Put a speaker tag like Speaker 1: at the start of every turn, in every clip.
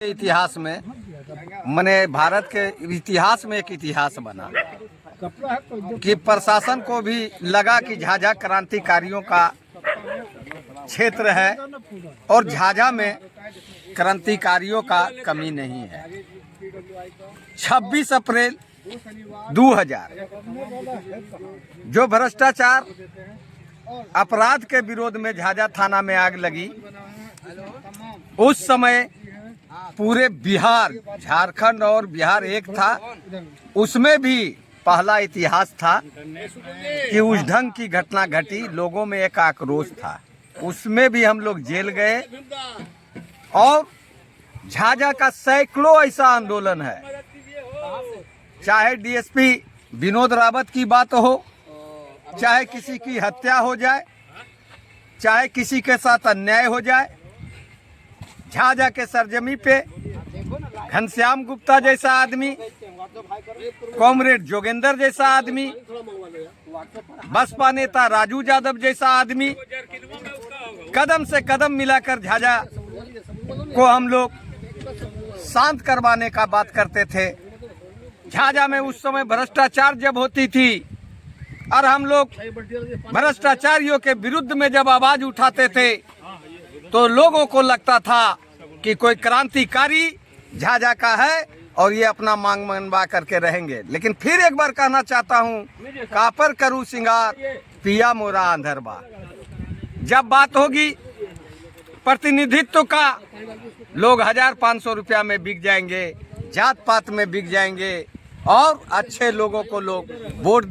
Speaker 1: इतिहास में मने भारत के इतिहास में एक इतिहास बना कि प्रशासन को भी लगा कि झाझा क्रांतिकारियों का क्षेत्र है और झाझा में क्रांतिकारियों का कमी नहीं है। 26 अप्रैल 2000 जो भ्रष्टाचार अपराध के विरोध में झाझा थाना में आग लगी, उस समय पूरे बिहार, झारखंड और बिहार एक था, उसमें भी पहला इतिहास था कि उस ढंग की घटना घटी। लोगों में एक आक्रोश था, उसमें भी हम लोग जेल गए और झाझा का सैकड़ों ऐसा आंदोलन है, चाहे डीएसपी विनोद रावत की बात हो, चाहे किसी की हत्या हो जाए, चाहे किसी के साथ अन्याय हो जाए। झाझा के सरजमी पे घनश्याम गुप्ता जैसा आदमी, कॉमरेड जोगेंद्र जैसा आदमी, बसपा नेता राजू यादव जैसा आदमी, कदम से कदम मिलाकर झाझा को हम लोग शांत करवाने का बात करते थे। झाझा में उस समय भ्रष्टाचार जब होती थी और हम लोग भ्रष्टाचारियों के विरुद्ध में जब आवाज उठाते थे तो लोगों को लगता था कि कोई क्रांतिकारी झाझा का है और ये अपना मांग मनवा करके रहेंगे। लेकिन फिर एक बार कहना चाहता हूँ, कापर करूँ सिंगार पिया मोरा अंधरबा। जब बात होगी प्रतिनिधित्व का, लोग 1500 रुपया में बिक जाएंगे, जात पात में बिक जाएंगे और अच्छे लोगों को लोग वोट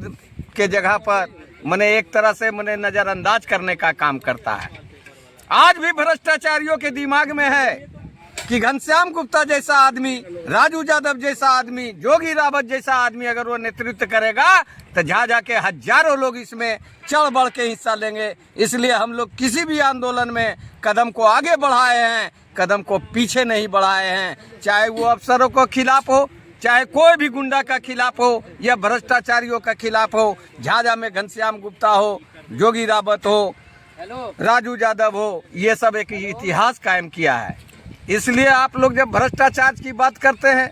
Speaker 1: के जगह पर मने एक तरह से मने नजरअंदाज करने का काम करता है। आज भी भ्रष्टाचारियों के दिमाग में है कि घनश्याम गुप्ता जैसा आदमी, राजू यादव जैसा आदमी, जोगी रावत जैसा आदमी अगर वो नेतृत्व करेगा तो झाझा के हजारों लोग इसमें चढ़ बढ़ के हिस्सा लेंगे। इसलिए हम लोग किसी भी आंदोलन में कदम को आगे बढ़ाए हैं, कदम को पीछे नहीं बढ़ाए हैं। चाहे वो अफसरों को खिलाफ हो, चाहे कोई भी गुंडा का खिलाफ हो या भ्रष्टाचारियों का खिलाफ हो। झाझा में घनश्याम गुप्ता हो, जोगी रावत हो, राजू यादव हो, ये सब एक इतिहास कायम किया है। इसलिए आप लोग जब भ्रष्टाचार की बात करते हैं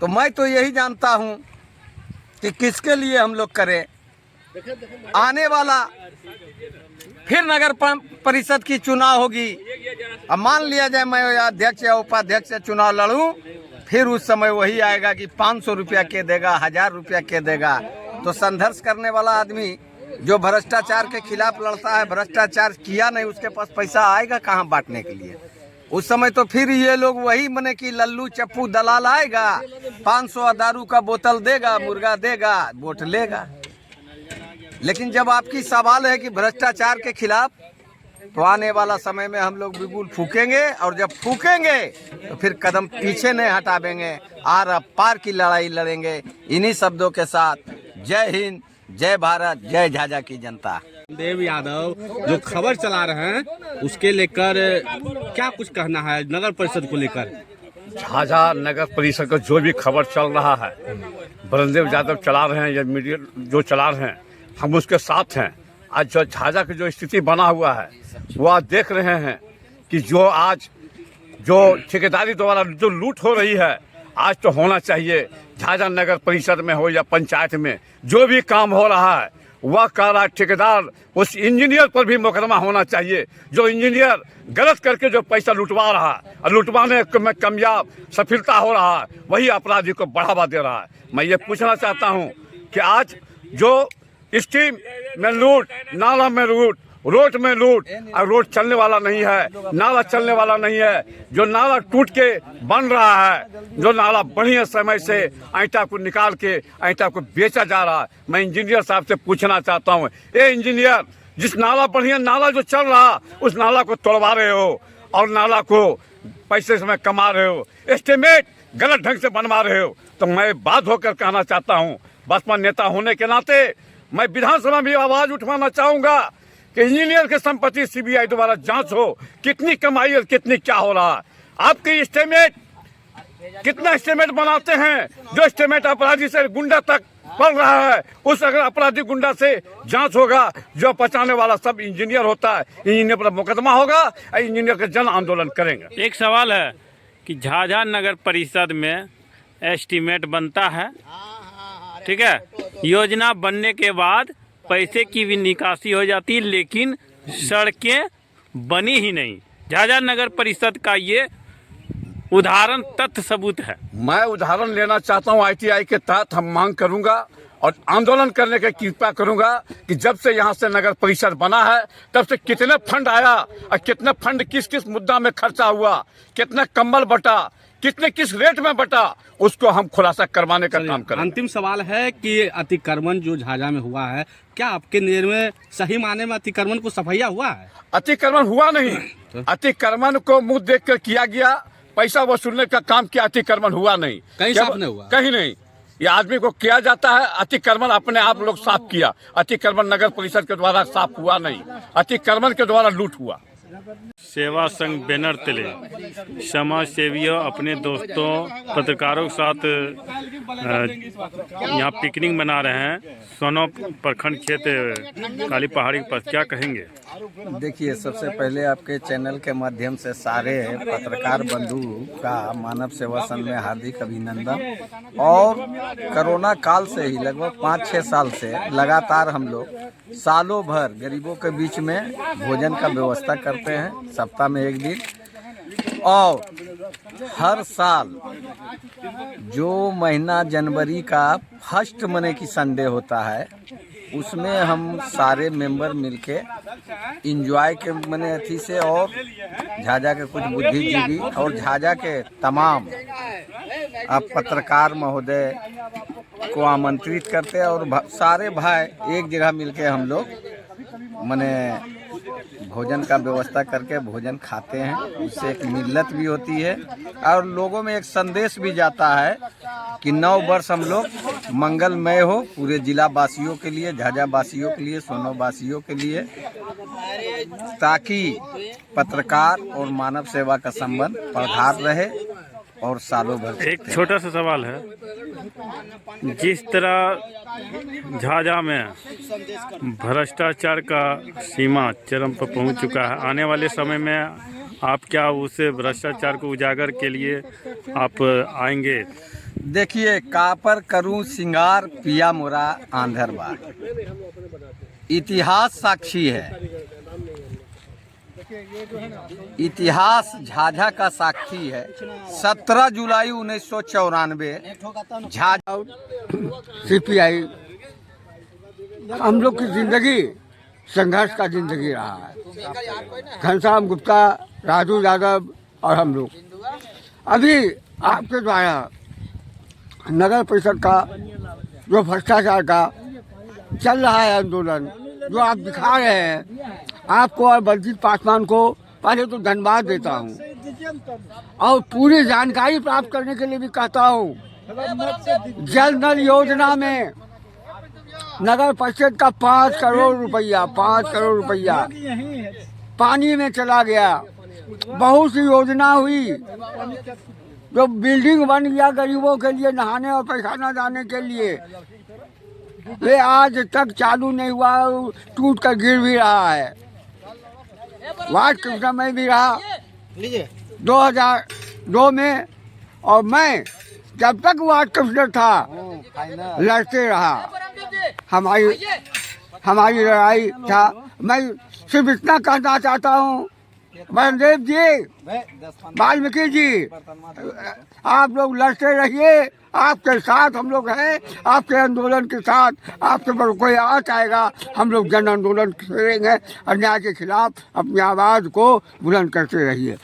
Speaker 1: तो मैं तो यही जानता हूं कि किसके लिए हम लोग करें। आने वाला फिर नगर परिषद की चुनाव होगी, अब मान लिया जाए मैं अध्यक्ष या उपाध्यक्ष से चुनाव लड़ूं, फिर उस समय वही आएगा कि 500 रुपया के देगा, 1000 रुपया के देगा। तो संघर्ष करने वाला आदमी जो भ्रष्टाचार के खिलाफ लड़ता है, भ्रष्टाचार किया नहीं, उसके पास पैसा आएगा कहाँ बांटने के लिए। उस समय तो फिर ये लोग वही मने कि लल्लू चप्पू दलाल आएगा, 500 दारू का बोतल देगा, मुर्गा देगा, वोट लेगा। लेकिन जब आपकी सवाल है कि भ्रष्टाचार के खिलाफ, तो आने वाला समय में हम लोग बिल्कुल फूकेंगे और जब फूकेंगे तो फिर कदम पीछे नहीं हटावेंगे, आर पार की लड़ाई लड़ेंगे। इन्हीं शब्दों के साथ जय हिंद, जय भारत, जय झाझा की जनता।
Speaker 2: देव यादव जो खबर चला रहे हैं उसके लेकर क्या कुछ कहना है नगर परिषद को लेकर?
Speaker 3: झाझा नगर परिषद का जो भी खबर चल रहा है, बलदेव यादव चला रहे हैं या मीडिया जो चला रहे हैं, हम उसके साथ हैं। आज जो झाझा की जो स्थिति बना हुआ है वो आज देख रहे हैं कि जो ठेकेदारी द्वारा जो लूट हो रही है, आज तो होना चाहिए झाझा नगर परिषद में हो या पंचायत में जो भी काम हो रहा है वह कर रहा ठेकेदार, उस इंजीनियर पर भी मुकदमा होना चाहिए जो इंजीनियर गलत करके जो पैसा लुटवा रहा है और लुटवाने में कामयाब सफलता हो रहा है, वही अपराधी को बढ़ावा दे रहा है। मैं ये पूछना चाहता हूँ कि आज जो स्टीम में लूट, नाला में लूट, रोड में लूट, और रोड चलने वाला नहीं है, नाला चलने वाला नहीं है, जो नाला टूट के बन रहा है, जो नाला बढ़िया समय से ईंटा को निकाल के ईंटा को बेचा जा रहा है। मैं इंजीनियर साहब से पूछना चाहता हूँ, ए इंजीनियर, जिस नाला बढ़िया नाला जो चल रहा उस नाला को तोड़वा रहे हो और नाला को पैसे समय कमा रहे हो, एस्टिमेट गलत ढंग से बनवा रहे हो। तो मैं बात होकर कहना चाहता हूँ, बसपा नेता होने के नाते मैं विधानसभा में आवाज उठवाना चाहूंगा कि इंजीनियर की संपत्ति सीबीआई द्वारा जांच हो, कितनी कमाई और कितनी क्या हो रहा है। आपके एस्टिमेट कितना एस्टिमेट बनाते हैं, जो एस्टिमेट अपराधी से गुंडा तक पड़ रहा है, उस अगर अपराधी गुंडा से जांच होगा, जो बचाने वाला सब इंजीनियर होता है, इंजीनियर पर मुकदमा होगा, इंजीनियर का जन आंदोलन करेंगे।
Speaker 2: एक सवाल है
Speaker 4: कि झाझा नगर परिषद में एस्टीमेट बनता है, ठीक है। योजना बनने के बाद पैसे की भी निकासी हो जाती है, लेकिन सड़कें बनी ही नहीं। झाझा नगर परिषद का ये उदाहरण तथ्य सबूत है।
Speaker 3: मैं उदाहरण लेना चाहता हूं। ITI के तहत हम मांग करूंगा और आंदोलन करने की कृपा करूंगा कि जब से यहां से नगर परिषद बना है तब से कितने फंड आया और कितने फंड किस किस मुद्दा में खर्चा हुआ, कितने कम्बल बटा, कितने किस रेट में बटा, उसको हम खुलासा करवाने का काम करें।
Speaker 2: अंतिम सवाल है कि अतिक्रमण जो झाझा में हुआ है, क्या आपके नजर में सही माने में अतिक्रमण को सफाया हुआ है?
Speaker 3: अतिक्रमण हुआ नहीं। अतिक्रमण को मुंह देख कर किया गया, पैसा वसूलने का काम किया, अतिक्रमण हुआ नहीं।
Speaker 2: कहीं साफ नहीं हुआ?
Speaker 3: कहीं नहीं। ये आदमी को किया जाता है, अतिक्रमण अपने आप लोग साफ किया। अतिक्रमण नगर परिषद के द्वारा साफ हुआ नहीं, अतिक्रमण के द्वारा लूट हुआ।
Speaker 4: सेवा संघ बैनर तले समाज सेवियों अपने दोस्तों पत्रकारों के साथ यहाँ पिकनिक मना रहे हैं। सोनो प्रखंड क्षेत्र काली पहाड़ी के पास, क्या कहेंगे?
Speaker 1: देखिए, सबसे पहले आपके चैनल के माध्यम से सारे पत्रकार बंधु का मानव सेवा संघ में हार्दिक अभिनंदन। और कोरोना काल से ही लगभग 5-6 साल से लगातार हम लोग सालों भर गरीबों के बीच में भोजन का व्यवस्था करते हैं, सप्ताह में 1 दिन। और हर साल जो महीना जनवरी का फर्स्ट महीने की संडे होता है, उसमें हम सारे मेंबर मिलके इंजॉय के मने अथी से, और झाझा के कुछ बुद्धिजीवी और झाझा के तमाम पत्रकार महोदय को आमंत्रित करते हैं और सारे भाई एक जगह मिलके हम लोग मने भोजन का व्यवस्था करके भोजन खाते हैं। उससे एक मिल्लत भी होती है और लोगों में एक संदेश भी जाता है कि नव वर्ष हम लोग मंगलमय हो पूरे जिला वासियों के लिए, झाझा वासियों के लिए, सोनो वासियों के लिए, ताकि पत्रकार और मानव सेवा का संबंध प्रगाढ़ रहे और सालों भर।
Speaker 4: एक छोटा सा सवाल है, जिस तरह झाझा में भ्रष्टाचार का सीमा चरम पर पहुंच चुका है, आने वाले समय में आप क्या उस भ्रष्टाचार को उजागर के लिए आप आएंगे?
Speaker 1: देखिए, कापर करूं सिंगार पिया मोरा आंधरबा, इतिहास साक्षी है। इतिहास झाझा का साक्षी है। 17 जुलाई 1994 झाझा
Speaker 5: CPI हम लोग की जिंदगी संघर्ष का जिंदगी रहा है। घनश्याम गुप्ता, राजू यादव और हम लोग अभी आपके द्वारा नगर परिषद का जो भ्रष्टाचार का चल रहा है आंदोलन, जो आप दिखा रहे हैं, आपको और बलजीत पासवान को पहले तो धन्यवाद देता हूँ और पूरी जानकारी प्राप्त करने के लिए भी कहता हूँ। जल नल योजना में नगर परिषद का 5 करोड़ रुपया पानी में चला गया। बहुत सी योजना हुई, जो बिल्डिंग बन गया गरीबों के लिए नहाने और पैखाना जाने के लिए, वे आज तक चालू नहीं हुआ, टूट कर गिर भी रहा है। वार्ड कमिश्नर में भी रहा 2002 में, और मैं जब तक वार्ड कमिश्नर था लड़ते रहा। हमारी लड़ाई था। मैं सिर्फ इतना कहना चाहता हूँ, बलदेव जी, वाल्मीकि जी, आप लोग लड़ते रहिए, आपके साथ हम लोग हैं, आपके आंदोलन के साथ। आपके पर कोई आ जाएगा, हम लोग जन आंदोलन करेंगे, अन्याय के खिलाफ अपनी आवाज़ को बुलंद करते रहिए।